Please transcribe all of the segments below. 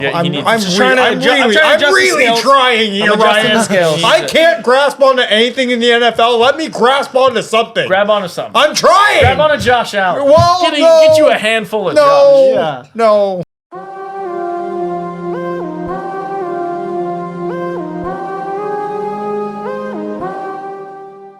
Yeah, I'm I'm really trying here, Ryan. scales. I can't grasp onto anything in the NFL. Let me grasp onto something. Grab onto something. I'm trying. Grab onto Josh Allen. Well, Get you a handful of no, Josh. no.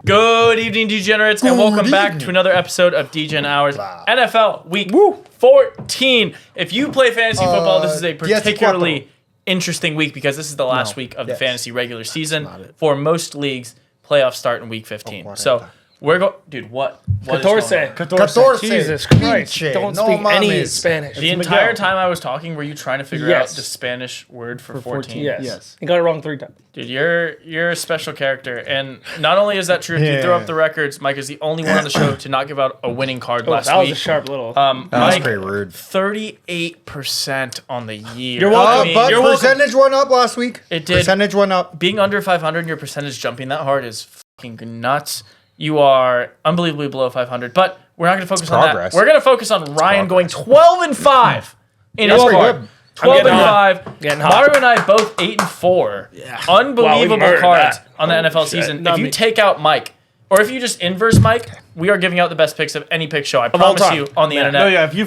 Good evening, degenerates, and welcome back to another episode of DGen Hours NFL Week 14. If you play fantasy football, this is a particularly interesting week because this is the last week of the fantasy regular season. For most leagues, playoffs start in Week 15. So we're going, dude. What is going on? 14. Jesus Christ! Don't speak any Spanish. The entire time I was talking, were you trying to figure out the Spanish word for 14? Yes. You got it wrong 3 times. Dude, you're a special character, and not only is that true, if you throw up the records, Mike is the only one on the show to not give out a winning card last that was week. a sharp little. That was pretty rude. 38% on the year. You're welcome. But percentage went up last week. It did. Percentage went up. Being under 500 and your percentage jumping that hard is fucking nuts. You are unbelievably below 500, but we're not going to focus on that. We're going to focus on Ryan going 12-5 in his card. 12-5. Mario and I both 8-4. Yeah. Unbelievable cards on the NFL season. If you take out Mike, or if you just inverse Mike, we are giving out the best picks of any pick show. I promise you on the internet. No, yeah, if you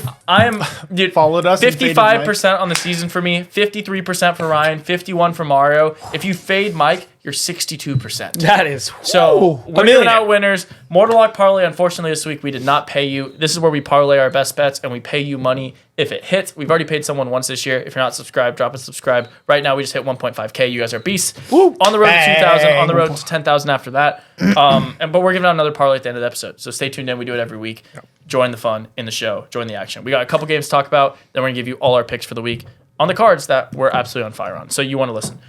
followed us, 55% on the season for me, 53% for Ryan, 51% for Mario. If you fade Mike, you're 62%. That is so. We're giving out winners. Mortalock Parlay. Unfortunately, this week we did not pay you. This is where we parlay our best bets and we pay you money if it hits. We've already paid someone once this year. If you're not subscribed, drop a subscribe. Right now, we just hit 1.5K. You guys are beasts. Woo. On the road to 2,000. On the road to 10,000 after that. But we're giving out another parlay at the end of the episode. So stay tuned in. We do it every week. Join the fun in the show. Join the action. We got a couple games to talk about. Then we're gonna give you all our picks for the week on the cards that we're absolutely on fire on. So you want to listen.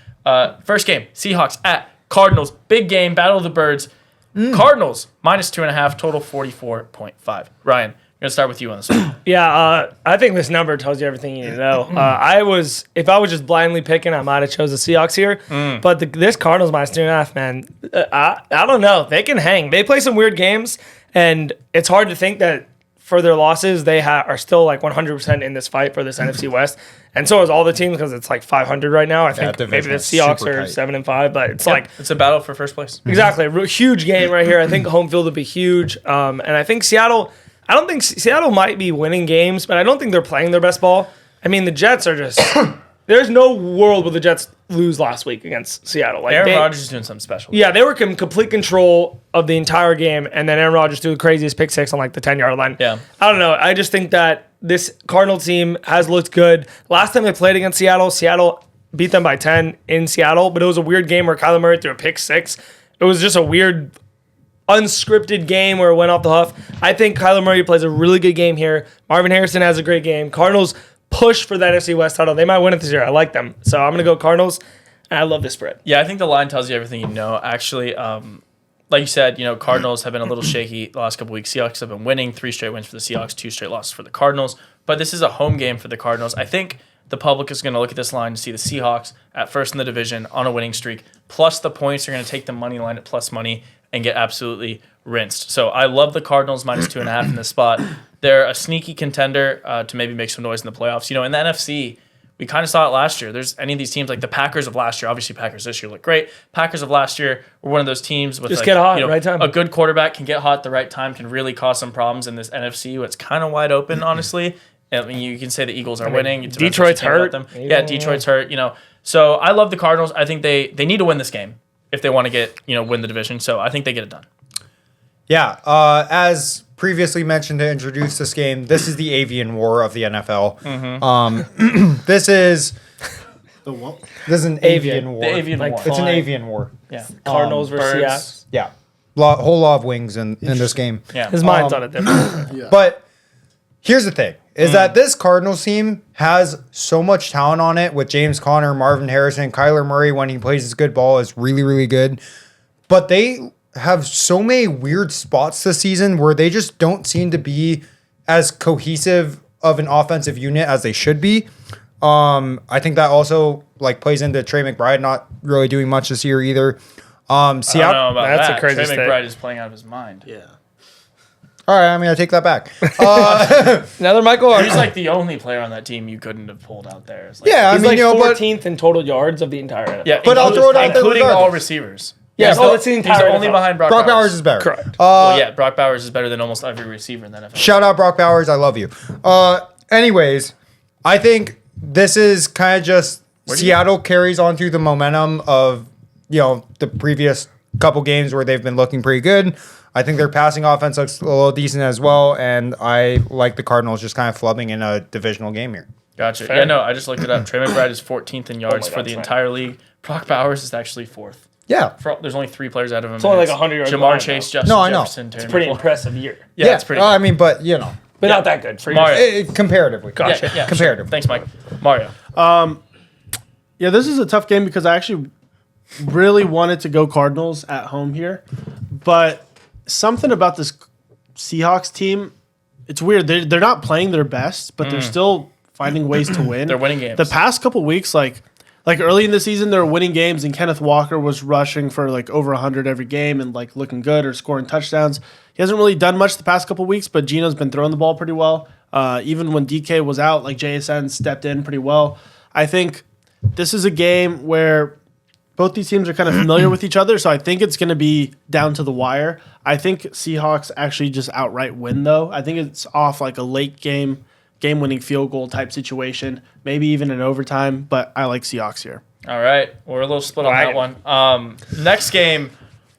First game: Seahawks at Cardinals. Big game. Battle of the Birds. Cardinals -2.5. Total 44.5. Ryan, I'm gonna start with you on this one. I think this number tells you everything you need to know. If I was just blindly picking, I might have chose the Seahawks here. But this Cardinals -2.5, man, I don't know. They can hang. They play some weird games, and it's hard to think that for their losses, they are still like 100% in this fight for this NFC West. And so is all the teams because it's like 500 right now. I think maybe the Seahawks are 7-5, but it's it's a battle for first place. Exactly. A huge game right here. I think home field will be huge. And I think Seattle might be winning games, but I don't think they're playing their best ball. I mean, the Jets are just there's no world where the Jets lose last week against Seattle. Like Aaron Rodgers is doing something special. Yeah, they were in complete control of the entire game, and then Aaron Rodgers threw the craziest pick six on like the 10-yard line. Yeah. I don't know. I just think that this Cardinal team has looked good. Last time they played against Seattle beat them by 10 in Seattle, but it was a weird game where Kyler Murray threw a pick six. It was just a weird, unscripted game where it went off the huff. I think Kyler Murray plays a really good game here. Marvin Harrison has a great game. Cardinals push for the NFC West title. They might win it this year. I like them. So I'm going to go Cardinals, and I love this spread. Yeah, I think the line tells you everything you know. Actually, like you said, Cardinals have been a little shaky the last couple weeks. Seahawks have been winning. 3 straight wins for the Seahawks, 2 straight losses for the Cardinals. But this is a home game for the Cardinals. I think the public is going to look at this line and see the Seahawks at first in the division on a winning streak. Plus the points are going to take the money line at plus money and get absolutely rinsed. So I love the Cardinals -2.5 in this spot. They're a sneaky contender to maybe make some noise in the playoffs. In the NFC, we kind of saw it last year. There's any of these teams like the Packers of last year. Obviously, Packers this year look great. Packers of last year were one of those teams with get hot right time. A good quarterback can get hot at the right time, can really cause some problems in this NFC. It's kind of wide open, honestly. I mean, you can say the Eagles are winning. Detroit's hurt. Detroit's hurt. So I love the Cardinals. I think they need to win this game if they want to get win the division. So I think they get it done. Yeah, as previously mentioned to introduce this game, this is the avian war of the NFL. This is the what? This is an avian war. The avian war. It's an avian war. Yeah. Cardinals versus Birds. Seahawks. Yeah, whole lot of wings in this game. Yeah. His mind's on it different. But here's the thing: is that this Cardinals team has so much talent on it with James Conner, Marvin Harrison, Kyler Murray when he plays his good ball is really, really good. But they have so many weird spots this season where they just don't seem to be as cohesive of an offensive unit as they should be. I think that also plays into Trey McBride not really doing much this year either. I don't know about that's that. a crazy Trey state. McBride is playing out of his mind. Yeah. All right, I mean, I take that back. Another Michael. He's like the only player on that team you couldn't have pulled out there. It's like, yeah, I He's mean, like you know, but 14th in total yards of the entire NFL. yeah, But I'll throw it out there including all regardless. receivers. Yeah, He's oh, the- it's the he's entire only NFL. behind Brock Brock Bowers. Bowers is better. Correct. Well, yeah, Brock Bowers is better than almost every receiver in the NFL. Shout out Brock Bowers, I love you. Anyways, I think this is kind of just Seattle carries on through the momentum of, you know, the previous couple games where they've been looking pretty good. I think their passing offense looks a little decent as well, and I like the Cardinals just kind of flubbing in a divisional game here. Gotcha. Fair. Yeah, no, I just looked it up. Trey McBride is 14th in yards God, for the that's entire league. Brock Bowers is actually 4th. Yeah. There's only 3 players out of him. It's only like 100 yards Jamar behind, Chase, though. Justin No, I know. Jefferson, Terry Pretty McLaurin. impressive year. Yeah, it's pretty good. I mean, but, you know, But not that good for you. Mario. comparatively. Gotcha. Yeah, Comparatively. Thanks, Mike. Mario. Yeah, this is a tough game because I actually really wanted to go Cardinals at home here, but something about this Seahawks team, it's weird. They're not playing their best, but they're still finding ways to win. They're winning games. The past couple weeks, like early in the season, they were winning games, and Kenneth Walker was rushing for like over 100 every game and like looking good or scoring touchdowns. He hasn't really done much the past couple weeks, but Gino's been throwing the ball pretty well. Even when DK was out, like JSN stepped in pretty well. I think this is a game where both these teams are kind of familiar with each other, so I think it's going to be down to the wire. I think Seahawks actually just outright win, though. I think it's off like a late game-winning field goal type situation, maybe even in overtime, but I like Seahawks here. All right. We're a little split on that one. Next game,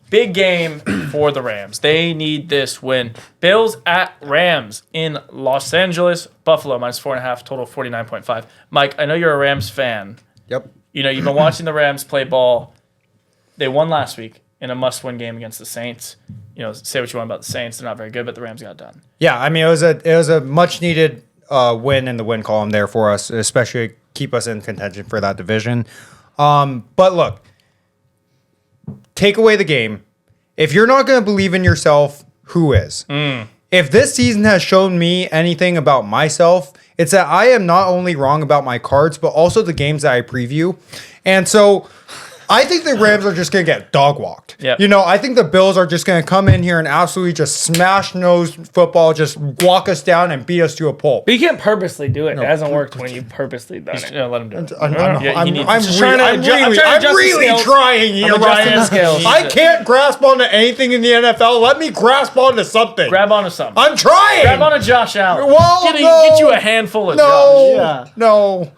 big game for the Rams. They need this win. Bills at Rams in Los Angeles. Buffalo minus 4.5, total 49.5. Mike, I know you're a Rams fan. Yep. You know, you've been watching the Rams play ball. They won last week in a must-win game against the Saints. You know, say what you want about the Saints. They're not very good, but the Rams got done. Yeah, I mean, it was a much needed win in the win column there for us, especially keep us in contention for that division. But look, take away the game. If you're not going to believe in yourself, who is? If this season has shown me anything about myself, it's that I am not only wrong about my cards, but also the games that I preview. And so I think the Rams are just going to get dog walked. Yep. You know, I think the Bills are just going to come in here and absolutely just smash nose football, just walk us down and beat us to a pulp. But you can't purposely do it. It hasn't worked when you've purposely done Just, it. you know, let him do it. I'm Just trying to really adjust the scales. trying here, I'm adjusting Ryan. the scales. I can't grasp onto anything in the NFL. Let me grasp onto something. Grab onto something. I'm trying. Grab onto Josh Allen. Well, Get you a handful of Josh. No, no.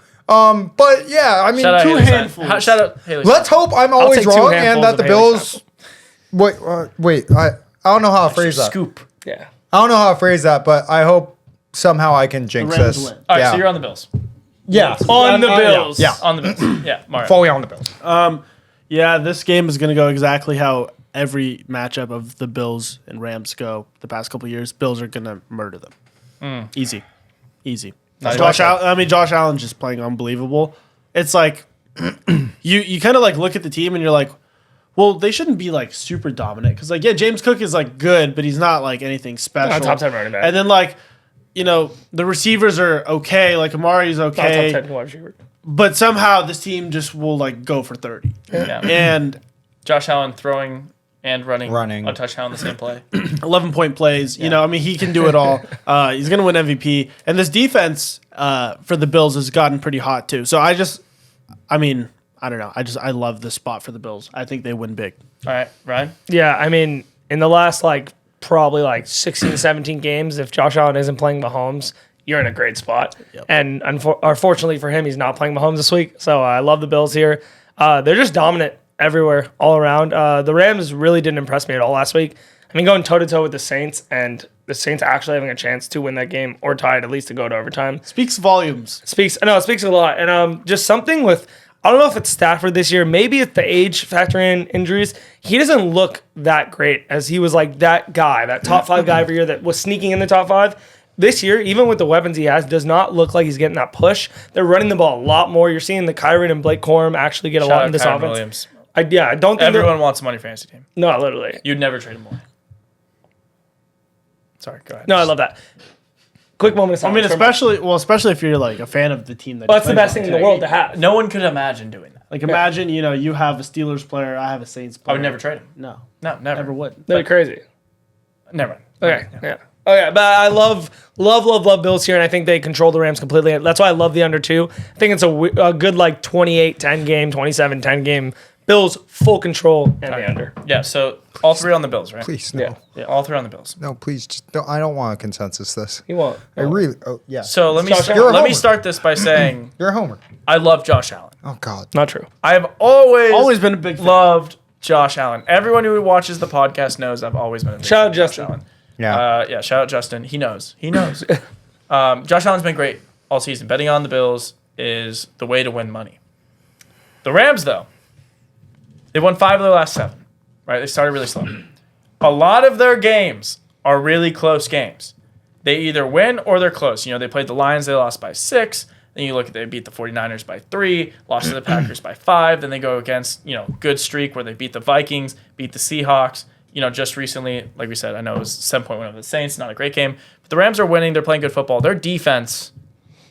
But yeah, I mean, Shout out Two Haley Stein. handfuls. Shout out Haley let's hope I'm always take two wrong and handfuls that of the Haley Bills. Wait. I don't know how to phrase that. Scoop. Yeah. I don't know how to phrase that, but I hope somehow I can jinx The Rams this. win. All right, yeah. so you're on the Bills. Yeah. On the Bills. Yeah. On the Bills. Yeah, Mario. Fully on the Bills. Yeah, this game is going to go exactly how every matchup of the Bills and Rams go the past couple of years. Bills are going to murder them. Easy. Josh Allen's just playing unbelievable. It's like you kind of like look at the team and you're like, well, they shouldn't be like super dominant because like James Cook is like good, but he's not like anything special. Not top 10 running back. And then like the receivers are okay, like Amari's Not okay, top 10 wide receiver. but somehow this team just will like go for 30. Yeah. And Josh Allen throwing and running Running. a touchdown on the same play. 11-point plays. You know, I mean, he can do it all. He's going to win MVP. And this defense for the Bills has gotten pretty hot, too. So I don't know. I love this spot for the Bills. I think they win big. All right, Ryan. Yeah, I mean, in the last probably 16, 17 games, if Josh Allen isn't playing Mahomes, you're in a great spot. Yep. And unfortunately for him, he's not playing Mahomes this week. So I love the Bills here. They're just dominant everywhere, all around. The Rams really didn't impress me at all last week. I mean, going toe-to-toe with the Saints, and the Saints actually having a chance to win that game or tie it, at least to go to overtime. Speaks volumes. It speaks a lot. And just something with, I don't know if it's Stafford this year, maybe it's the age factoring in injuries. He doesn't look that great as he was like that guy, that top 5 guy every year that was sneaking in the top 5. This year, even with the weapons he has, does not look like he's getting that push. They're running the ball a lot more. You're seeing the Kyron and Blake Corum actually get a lot in this Kyron offense. Williams. I don't think Everyone wants him on your fantasy team. No, literally. You'd never trade him away. Sorry, go ahead. No, I love that. Quick moment of I mean, silence. especially if you're like a fan of the team that. Well, that's the plays best on. thing in the world to have. No one could imagine doing that. Like imagine, you have a Steelers player, I have a Saints I player. would never trade him. No, No, never. never would. That'd be crazy. Never mind. Okay, yeah. Oh yeah, but I love Bills here, and I think they control the Rams completely. That's why I love the under 2. I think it's a good like 28-10 game, 27-10 game. Bills full control and the under. Yeah, so all 3 on the Bills, right? Please, no. Yeah, all 3 on the Bills. No, please. Just don't, I don't want a consensus this. You won't. I really, yeah. So let me Josh Allen. You're a let me homer. start this by saying You're a homer. I love Josh Allen. Oh, God. Not true. I've always Always been a big fan. loved Josh Allen. Everyone who watches the podcast knows I've always been a big Shout fan out of Josh Justin. Allen. Yeah. Shout out Justin. He knows. Josh Allen's been great all season. Betting on the Bills is the way to win money. The Rams, though, they won 5 of their last 7. Right? They started really slow. A lot of their games are really close games. They either win or they're close. You know, they played the Lions, they lost by 6. Then you look at they beat the 49ers by 3, lost to the Packers by 5. Then they go against, good streak where they beat the Vikings, beat the Seahawks. Just recently, like we said, I know it was 7-point win over the Saints, not a great game. But the Rams are winning. They're playing good football. Their defense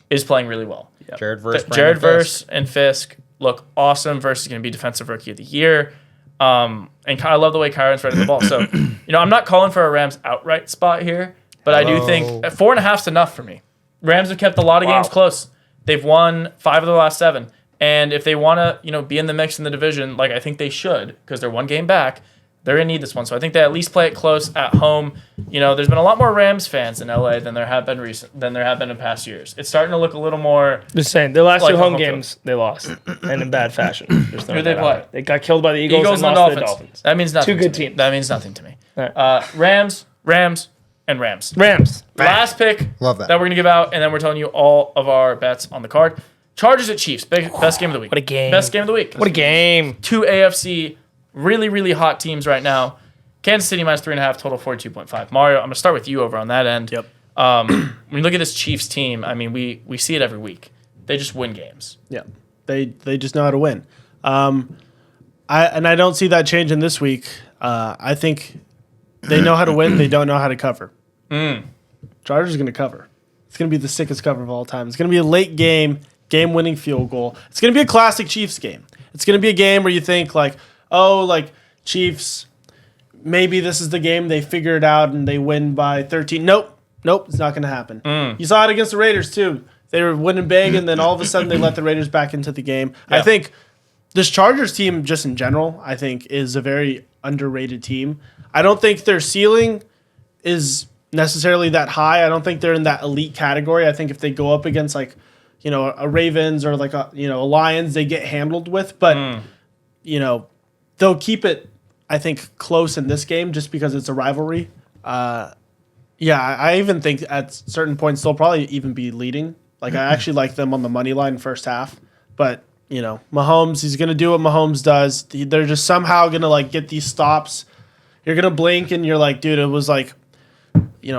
is playing really well. Jared Verse. Jared Verse and Fisk look awesome. Verse is going to be Defensive Rookie of the Year. And I love the way Kyron's running the ball. So, I'm not calling for a Rams outright spot here, but I do think 4.5 is enough for me. Rams have kept a lot of games close. They've won 5 of their last 7. And if they want to, be in the mix in the division, like I think they should, because they're 1 game back, they're going to need this one. So I think they at least play it close at home. There's been a lot more Rams fans in LA than there have been in past years. It's starting to look a little more. Just saying, their last Like 2 a home home games, they lost. And in bad fashion. Just Who they play? They got killed by the Eagles, Eagles and and lost to the Dolphins. Dolphins. That means nothing. 2 good to me. teams. That means nothing to me. All right. Rams, and Rams. Rams. Last pick Love that. we're going to give out, and then we're telling you all of our bets on the card. Chargers at Chiefs. Best game of the week. What a game. Best game of the week. What a game. 2 AFC really, really hot teams right now. Kansas City minus 3.5, total 42.5. Mario, I'm going to start with you over on that end. Yep. When you look at this Chiefs team, I mean, we see it every week. They just win games. Yeah, they just know how to win. I don't see that changing this week. I think they know how to win. They don't know how to cover. Chargers are going to cover. It's going to be the sickest cover of all time. It's going to be a late game-winning field goal. It's going to be a classic Chiefs game. It's going to be a game where you think Chiefs, maybe this is the game they figure it out and they win by 13. Nope, it's not going to happen. You saw it against the Raiders too. They were winning big, and then all of a sudden they let the Raiders back into the game. Yeah. I think this Chargers team, just in general, I think is a very underrated team. I don't think their ceiling is necessarily that high. I don't think they're in that elite category. I think if they go up against a Ravens or a Lions, they get handled with. But they'll keep it, I think, close in this game just because it's a rivalry. I even think at certain points they'll probably even be leading. I actually like them on the money line first half. But, Mahomes, he's going to do what Mahomes does. They're just somehow going to, get these stops. You're going to blink and you're like, dude, it was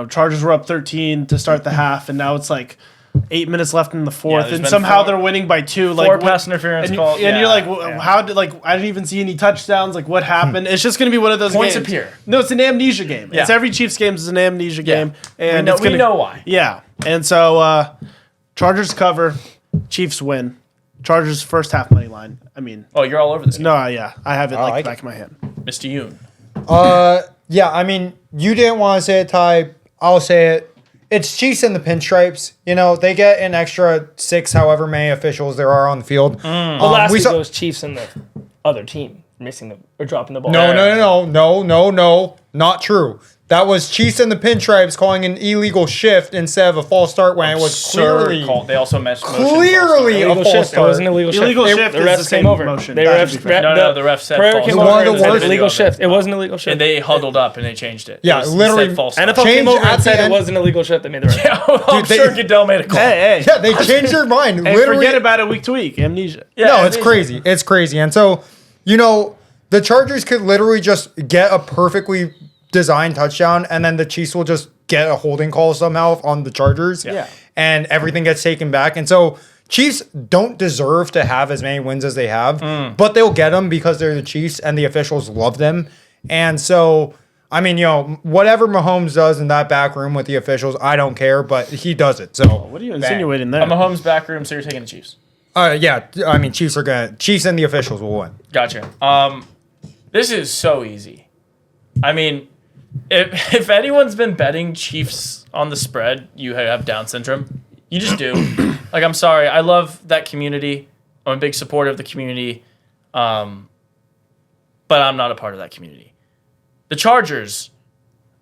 Chargers were up 13 to start the half, and now it's 8 minutes left in the fourth, there's and been somehow 4 they're winning by 2. pass interference and call. you're like, how did I didn't even see any touchdowns. What happened? It's just going to be one of those Points games. appear. No, it's an amnesia game. Yeah. It's every Chiefs game is an amnesia game, and we know why. Yeah, and so Chargers cover, Chiefs win. Chargers first half money line. I mean, Oh, you're all over this. no, yeah, I have it like back it. of my hand. Mr. Yoon. Yeah, I mean, you didn't want to say it, Ty. I'll say it. It's Chiefs and the pinstripes. They get an extra 6, however many officials there are on the field. But last we week saw- it was Chiefs and the other team missing or dropping the ball. No, not true. That was Chiefs and the pinstripes calling an illegal shift instead of a false start when it was clearly call. They also mentioned clearly a Illegal false shift. It start. wasn't an illegal shift. Illegal They- shift the is refs the same came over. motion. They That should be fair. No, the ref said Pereira false came start. over One of and the said worst- illegal shift. It wasn't illegal shift. And they huddled up and they changed it. Yeah, It was- literally. it said false NFL start. came Changed over at and the said it end. wasn't an illegal shift. They made the right. I'm Dude, sure Goodell made a call. Hey, Yeah, they changed their mind. hey, Literally, forget about it week to week. Amnesia. no, it's crazy. It's crazy. And so, the Chargers could literally just get a perfectly designed touchdown, and then the Chiefs will just get a holding call somehow on the Chargers. Yeah. And everything gets taken back. And so, Chiefs don't deserve to have as many wins as they have, but they'll get them because they're the Chiefs and the officials love them. And so, I mean, whatever Mahomes does in that back room with the officials, I don't care, but he does it. So, What are you insinuating there? I'm a Mahomes back room, so you're taking the Chiefs. yeah, I mean, Chiefs and the officials will win. Gotcha. This is so easy. I mean, if anyone's been betting Chiefs on the spread, you have Down syndrome. You just do. Like, I'm sorry. I love that community. I'm a big supporter of the community. But I'm not a part of that community. The Chargers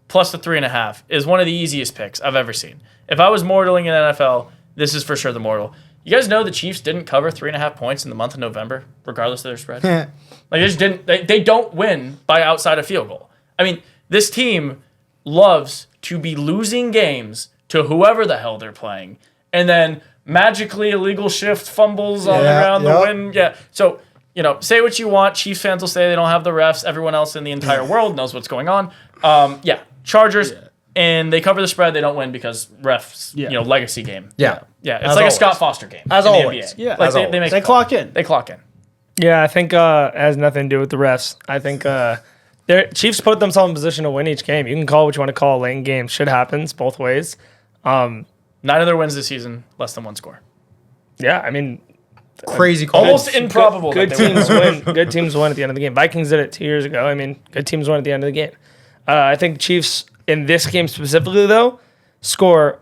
plus the 3.5 is one of the easiest picks I've ever seen. If I was mortaling in NFL, this is for sure the mortal. You guys know the Chiefs didn't cover 3.5 points in the month of November, regardless of their spread? Like, they just didn't. They don't win by outside a field goal. I mean, this team loves to be losing games to whoever the hell they're playing, and then magically illegal shift fumbles all around the win. Yeah. So, say what you want. Chiefs fans will say they don't have the refs. Everyone else in the entire world knows what's going on. Chargers, and they cover the spread. They don't win because refs, legacy game. Yeah. Yeah. It's like a Scott Foster game. As in the always. NBA. Yeah. Like they make They clock in. They clock in. Yeah, I think it has nothing to do with the refs. I think their Chiefs put themselves in position to win each game. You can call what you want to call late in game. Shit happens both ways. 9 of their wins this season, less than 1 score. Yeah, I mean, Crazy call. Almost improbable. Good that they teams win. Good teams win at the end of the game. Vikings did it 2 years ago. I mean, good teams win at the end of the game. I think Chiefs in this game specifically, though, score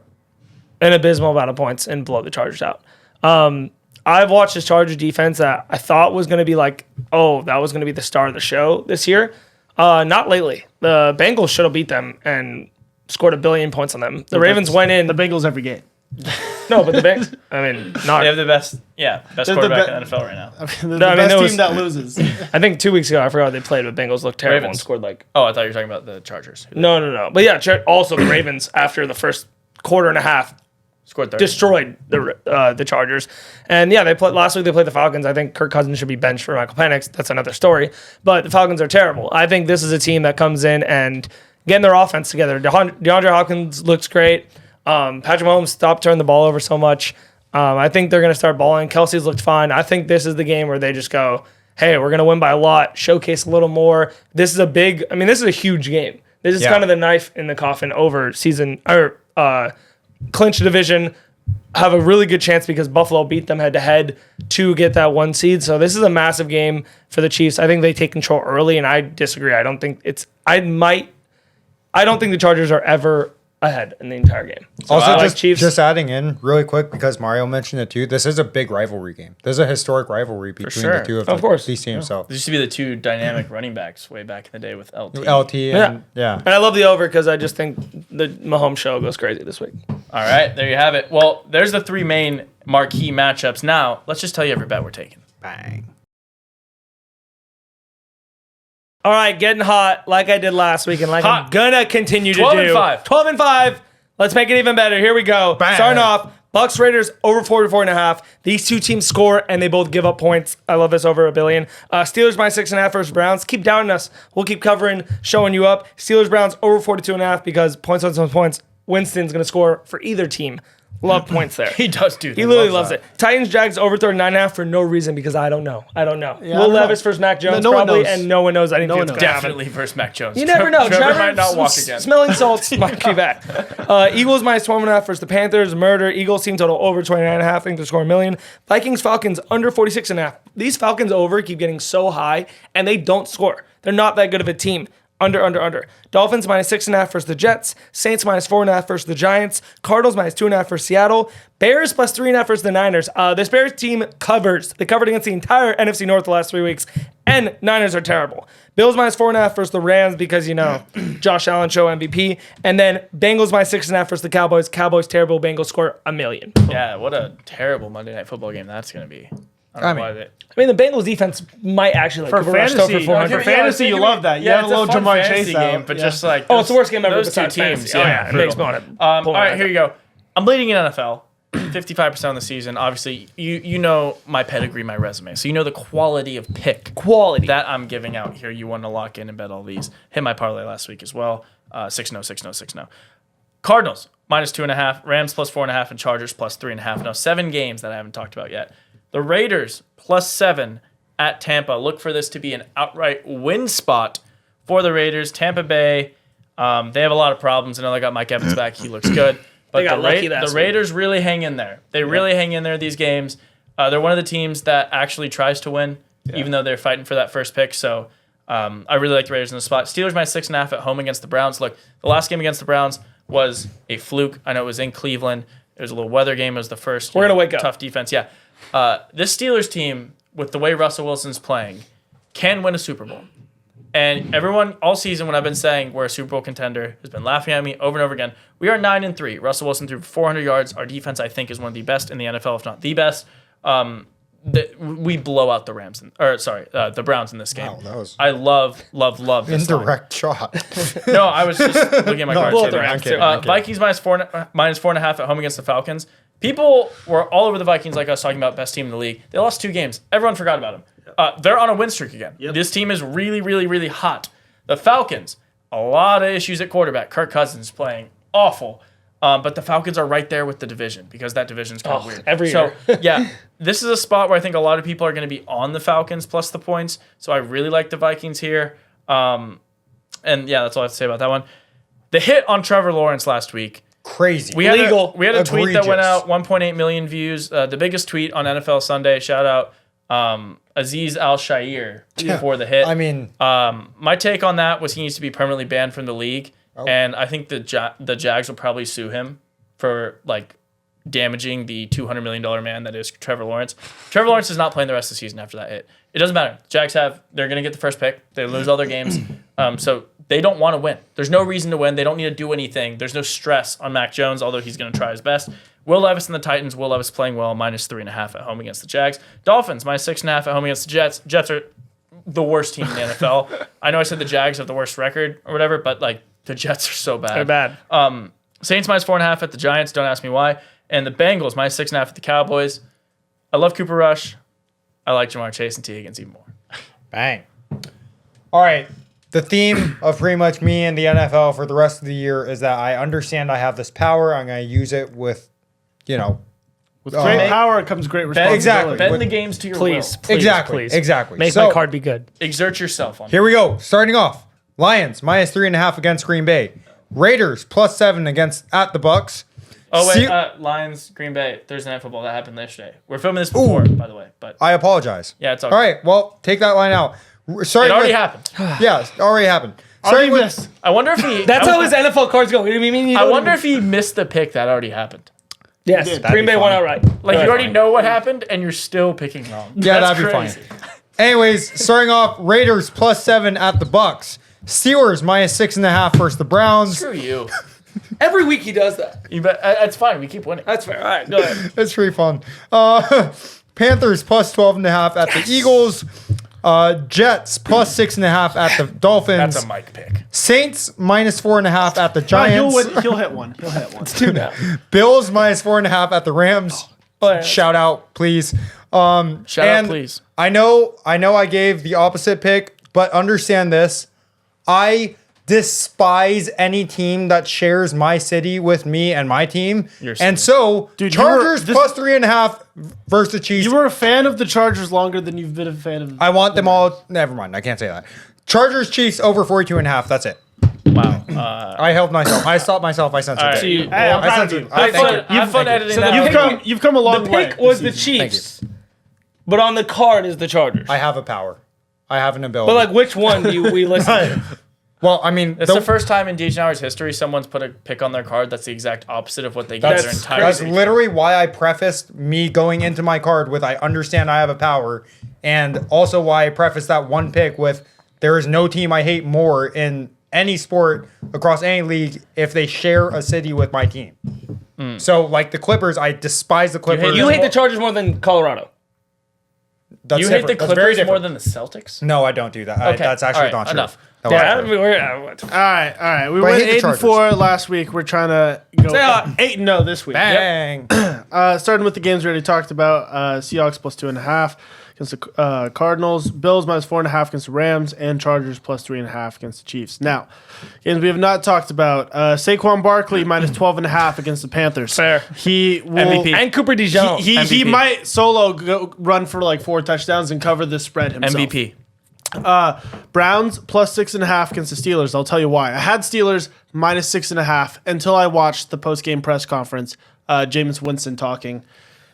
an abysmal amount of points and blow the Chargers out. I've watched this Chargers defense that I thought was going to be like, oh, that was going to be the star of the show this year. Not lately. The Bengals should have beat them and scored 1 billion points on them. The Ravens went in. The Bengals every game. No, but the Bengals, I mean, not. They have the best quarterback in the NFL right now. The No, I mean, best there was- team that loses. I think 2 weeks ago, I forgot they played, but Bengals looked terrible and Ravens. scored like. Oh, I thought you were talking about the Chargers. No. But yeah, also the Ravens, after the first quarter and a half, Scored 30. destroyed the Chargers. And yeah, last week they played the Falcons. I think Kirk Cousins should be benched for Michael Penix. That's another story. But the Falcons are terrible. I think this is a team that comes in and getting their offense together. DeAndre Hopkins looks great. Patrick Mahomes stopped turning the ball over so much. I think they're going to start balling. Kelsey's looked fine. I think this is the game where they just go, hey, we're going to win by a lot, showcase a little more. This is a huge game. This is kind of the knife in the coffin over season, or clinch the division, have a really good chance because Buffalo beat them head-to-head to get that 1 seed. So this is a massive game for the Chiefs. I think they take control early, and I disagree. I don't think the Chargers are ever ahead in the entire game. So Also, I like Chiefs. just adding in really quick because Mario mentioned it too. This is a big rivalry game. There's a historic rivalry between sure. the two Of course. these teams. So There used to be the 2 dynamic running backs way back in the day with LT. LT and yeah. And I love the over because I just think the Mahomes show goes crazy this week. All right, there you have it. Well, there's the 3 main marquee matchups. Now, let's just tell you every bet we're taking. Bang. All right, getting hot like I did last week and like I'm Hot. gonna continue to 12 do. and 5. 12 and 5. Let's make it even better. Here we go. Bang. Starting off, Bucks Raiders over 44.5. These two teams score and they both give up points. I love this over 1 billion. Steelers by 6.5 versus Browns. Keep doubting us. We'll keep covering, showing you up. Steelers Browns over 42.5 because points. Winston's gonna score for either team. Love points there. He does do that. He literally loves it. Titans Jags over 39.5 for no reason because I don't know. Yeah, Will I don't know. Levis versus Mac Jones No one probably, knows. and no one knows. I didn't No think one it's knows. gonna happen. Definitely versus Mac Jones. You never know. Trevor might not walk again. Smelling salts might be back. Eagles minus 12.5 versus the Panthers. Murder. Eagles team total over 29.5. I think they're scoring 1 million. Vikings Falcons under 46.5. These Falcons over keep getting so high and they don't score. They're not that good of a team. Under. Dolphins minus 6.5 versus the Jets. Saints minus 4.5 versus the Giants. Cardinals minus 2.5 versus Seattle. Bears plus 3.5 versus the Niners. This Bears team covers. They covered against the entire NFC North the last 3 weeks. And Niners are terrible. Bills minus 4.5 versus the Rams because, Josh Allen show MVP. And then Bengals minus 6.5 versus the Cowboys. Cowboys terrible. Bengals score 1 million. Yeah, what a terrible Monday Night Football game that's going to be. I don't know why they... I mean, the Bengals defense might actually For Cooper Rush throw fantasy, for 400. for fantasy, you love that. You have a little Jamar Chase game, out. but Yeah. just like Oh, it's the worst game ever Those 2 besides teams, fantasy. Oh, yeah, it makes me brutal. want to All right, here you go. I'm leading in NFL. 55% of the season. Obviously, you know my pedigree, my resume. So you know the quality of pick Quality. that I'm giving out here. You want to lock in and bet all these. Hit my parlay last week as well. 6-0. Cardinals minus 2.5. Rams plus 4.5. And Chargers plus 3.5. Now 7 games that I haven't talked about yet. The Raiders plus 7 at Tampa. Look for this to be an outright win spot for the Raiders. Tampa Bay, they have a lot of problems. I know they got Mike Evans back. He looks good. But got lucky last the week. Raiders really hang in there. They really hang in there these games. They're one of the teams that actually tries to win, even though they're fighting for that first pick. So I really like the Raiders in the spot. Steelers -6.5 at home against the Browns. Look, the last game against the Browns was a fluke. I know it was in Cleveland. It was a little weather game. It was the first. We're gonna wake up. Tough defense. Yeah. This Steelers team, with the way Russell Wilson's playing, can win a Super Bowl. And everyone all season, when I've been saying we're a Super Bowl contender, has been laughing at me over and over again. We are 9-3. Russell Wilson threw 400 yards. Our defense, I think, is one of the best in the NFL, if not the best. We blow out the the Browns in this game. Wow, that was I love this line. indirect shot. No, I was just looking at my cards. blow here. out the Rams, too. I'm kidding. Vikings -4.5 at home against the Falcons. People were all over the Vikings like us talking about best team in the league. They lost 2 games. Everyone forgot about them. They're on a win streak again. Yep. This team is really, really, really hot. The Falcons, a lot of issues at quarterback. Kirk Cousins playing awful. But the Falcons are right there with the division because that division's kind of weird. every so, year. yeah, this is a spot where I think a lot of people are going to be on the Falcons plus the points. So I really like the Vikings here. And yeah, that's all I have to say about that one. The hit on Trevor Lawrence last week. Crazy. We had Legal. we had a tweet that went Egregious. out, 1.8 million views. The biggest tweet on NFL Sunday. Shout out Aziz Al-Shair for the hit. I mean, My take on that was he needs to be permanently banned from the league, Oh. and I think the Jags will probably sue him for like damaging the $200 million man that is Trevor Lawrence. Trevor Lawrence is not playing the rest of the season after that hit. It doesn't matter. Jags they're going to get the first pick. They lose all their games, so they don't want to win. There's no reason to win. They don't need to do anything. There's no stress on Mac Jones, although he's going to try his best. Will Levis and the Titans. Will Levis playing well, -3.5 at home against the Jags. Dolphins, -6.5 at home against the Jets. Jets are the worst team in the NFL. I know I said the Jags have the worst record or whatever, but like the Jets are so bad. They're bad. Saints -4.5 at the Giants. Don't ask me why. And the Bengals -6.5 at the Cowboys. I love Cooper Rush. I like Jamar Chase and T. Higgins even more. bang. All right. The theme of pretty much me in the NFL for the rest of the year is that I understand I have this power. I'm going to use it with, With great power comes great responsibility. Exactly. Bend With- the games to your Please, will. please, Exactly, please. exactly. Make So- my card be good. Exert yourself on it. Here we go. Starting off, Lions -3.5 against Green Bay. Raiders +7 at the Bucks. Oh, wait. Se- Lions, Green Bay, Thursday Night Football. That happened yesterday. We're filming this before, by the way. But I apologize. yeah, it's all All right. Well, take that line out. Sorry. It already happened. Yeah, it already happened. Already Starting with missed. I wonder if he. That's how his NFL cards go. You mean you I don't wonder even- if he missed the pick that already happened. Yes, did. Green That'd be Bay won fun. outright. Like, you Good. already know what happened, and you're still picking wrong. Yeah, That's that'd be crazy. fine. Anyways, starting off, Raiders +7 at the Bucks. Steelers -6.5 versus the Browns. Screw you. Every week he does that. It's fine. We keep winning. That's fair. All right, go ahead. It's pretty fun. Panthers +12.5 at the Eagles. Jets +6.5 at the Dolphins. That's a Mike pick. Saints -4.5 at the He'll, Giants. he'll hit one. He'll hit one. Two now. Bills -4.5 at the Rams. Shout out, please. Shout out, and please. I know I gave the opposite pick, but understand this. I despise any team that shares my city with me and my team. You're And so, Dude, Chargers you were- +3.5 versus the Chiefs. You were a fan of the Chargers longer than you've been a fan of. I want them all. Never mind. I can't say that. Chargers Chiefs over 42.5. That's it. Wow. I helped myself. I stopped myself. I censored All right. it. So you- Hey, I'm I proud of censored you. it. Thank you. Have fun editing So that. the out. You've come a long The way. pick was the this season. Chiefs, but on the card is the Chargers. I have a power. I have an ability. But like, which one do we listen to? well, I mean, It's the first time in DJ Hour's history someone's put a pick on their card that's the exact opposite of what they get their That's entire That's season. literally why I prefaced me going into my card with I understand I have a power, and also why I prefaced that one pick with there is no team I hate more in any sport across any league if they share a city with my team. So like the Clippers, I despise the Clippers. You hate the Chargers more than Colorado. That's You hate the different. That's very Clippers more different. than the Celtics? No, I don't do that. Okay. That's actually All right, not true. enough. That wasn't Yeah, true. All right. We But I went hate the 8-4 last week. We're trying to go Say what? 8-0 this week. Bang. Starting with the games we already talked about. Seahawks +2.5 against the Cardinals. Bills -4.5 against the Rams. And Chargers +3.5 against the Chiefs. Now, games we have not talked about. Saquon Barkley -12.5 against the Panthers. Fair. He will, MVP. And Cooper DeJong. He MVP. might solo run for like 4 touchdowns and cover the spread himself. MVP. Browns +6.5 against the Steelers. I'll tell you why. I had Steelers -6.5 until I watched the post-game press conference. Jameis Winston talking,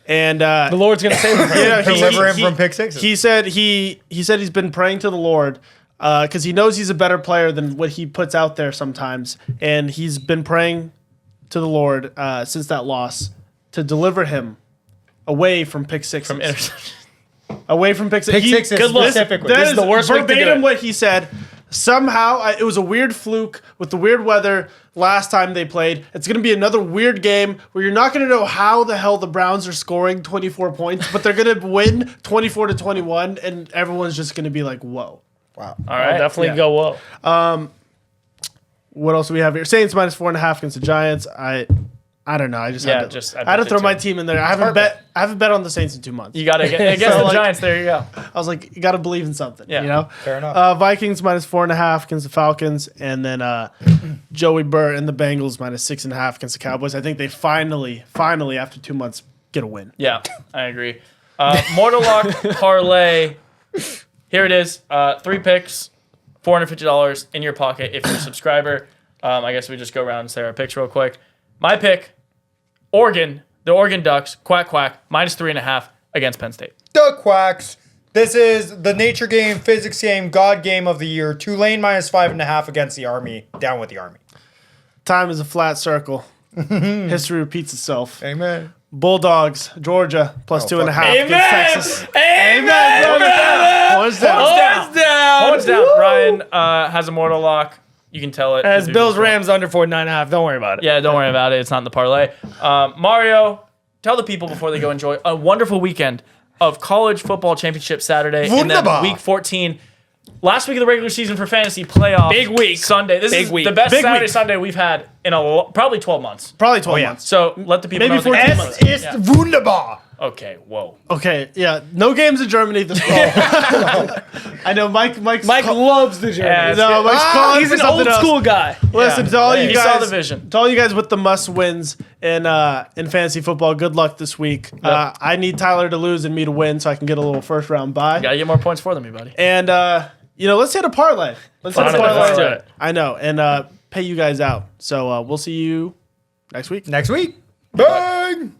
and the Lord's gonna save him. you know, Deliver him from pick sixes. He said he's been praying to the Lord because he knows he's a better player than what he puts out there sometimes, and he's been praying to the Lord since that loss to deliver him away from pick sixes. From interception. Away from pick sixes. Pick sixes specifically. That This is is the worst week to do verbatim it. what he said. Somehow, it was a weird fluke with the weird weather last time they played. It's going to be another weird game where you're not going to know how the hell the Browns are scoring 24 points, but they're going to win 24-21, and everyone's just going to be like, whoa. Wow. All right. Definitely Yeah. go whoa. What else do we have here? Saints minus 4.5 against the Giants. I don't know. I just had to throw my team in there. I haven't bet on the Saints in 2 months. You got to get against the Giants. There you go. I was like, you got to believe in something. Yeah. You know? Fair enough. Vikings minus 4.5 against the Falcons, and then Joey Burr and the Bengals minus 6.5 against the Cowboys. I think they finally, after 2 months, get a win. Yeah, I agree. Mortal parlay. Here it is. 3 picks, $450 in your pocket if you're a subscriber. I guess we just go around and say our picks real quick. My pick, Oregon, the Oregon Ducks, quack, quack, minus 3.5 against Penn State. The Quacks. This is the nature game, physics game, God game of the year. Tulane minus 5.5 against the Army. Down with the Army. Time is a flat circle. History repeats itself. Amen. Bulldogs, Georgia, plus 2.5 Amen. against Texas. Amen. Horns down. Horns down. Ryan has a mortal lock. You can tell it. As Bills Rams under 49.5. Don't worry about it. Yeah, don't worry about it. It's not in the parlay. Mario, tell the people before they go enjoy a wonderful weekend of college football championship Saturday and then Wunderbar. week 14. Last week of the regular season for fantasy playoff. Big week. Sunday. This Big is week. the best Big Saturday week. Sunday we've had in probably 12 months. Probably 12 months. So let the people Maybe know. 14 months. Es ist wunderbar. Okay, whoa. Okay, yeah. No games in Germany this fall. I know Mike loves the Germans. Yeah, No, Mike's calling He's for an something old else. school guy. Listen, to all you He guys, saw the vision. to all you guys with the must wins in fantasy football, good luck this week. I need Tyler to lose and me to win so I can get a little first round bye. Gotta get more points for them, buddy. And let's hit a parlay. Let's hit a Finally, let's do parlay. it. I know, and pay you guys out. So we'll see you next week. Next week. Bang.